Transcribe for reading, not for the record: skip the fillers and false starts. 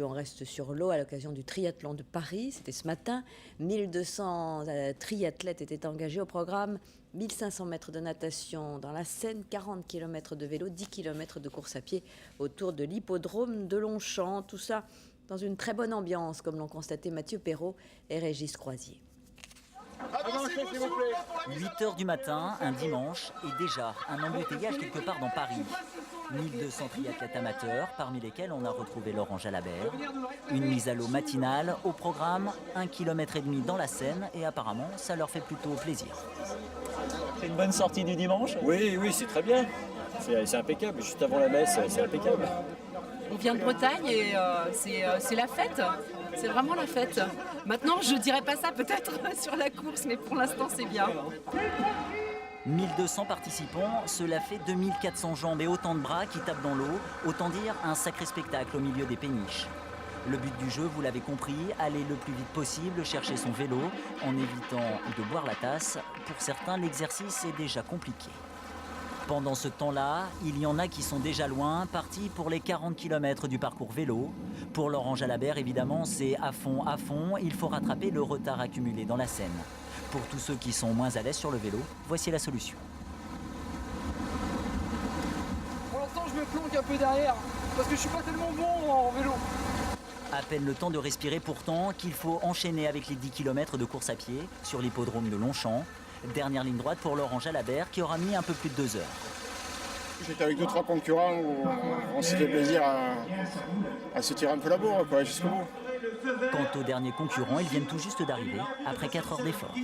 On reste sur l'eau à l'occasion du triathlon de Paris, c'était ce matin. 1200 triathlètes étaient engagés au programme, 1500 mètres de natation dans la Seine, 40 km de vélo, 10 km de course à pied autour de l'hippodrome de Longchamp. Tout ça dans une très bonne ambiance, comme l'ont constaté Mathieu Perrault et Régis Croisier. 8h du matin, un dimanche, et déjà un embouteillage quelque part dans Paris. 1200 triathlètes amateurs, parmi lesquels on a retrouvé Laurent Jalabert. Une mise à l'eau matinale, au programme 1,5 km dans la Seine, et apparemment ça leur fait plutôt plaisir. C'est une bonne sortie du dimanche? Oui, c'est très bien. C'est impeccable, juste avant la messe, c'est impeccable. On vient de Bretagne et c'est la fête, c'est vraiment la fête. Maintenant, je dirais pas ça peut-être sur la course, mais pour l'instant, c'est bien. 1200 participants, cela fait 2400 jambes et autant de bras qui tapent dans l'eau, autant dire un sacré spectacle au milieu des péniches. Le but du jeu, vous l'avez compris, aller le plus vite possible, chercher son vélo, en évitant de boire la tasse. Pour certains, l'exercice est déjà compliqué. Pendant ce temps-là, il y en a qui sont déjà loin, partis pour les 40 km du parcours vélo. Pour Laurent Jalabert, évidemment, c'est à fond, il faut rattraper le retard accumulé dans la Seine. Pour tous ceux qui sont moins à l'aise sur le vélo, voici la solution. Pour l'instant, je me planque un peu derrière, parce que je suis pas tellement bon en vélo. À peine le temps de respirer pourtant qu'il faut enchaîner avec les 10 km de course à pied sur l'hippodrome de Longchamp. Dernière ligne droite pour Laurent Jalabert qui aura mis un peu plus de 2 heures. J'étais avec 2-3 concurrents où on s'est fait plaisir à se tirer un peu la bourre jusqu'au bout. Quant aux derniers concurrents, ils viennent tout juste d'arriver après 4 heures d'effort.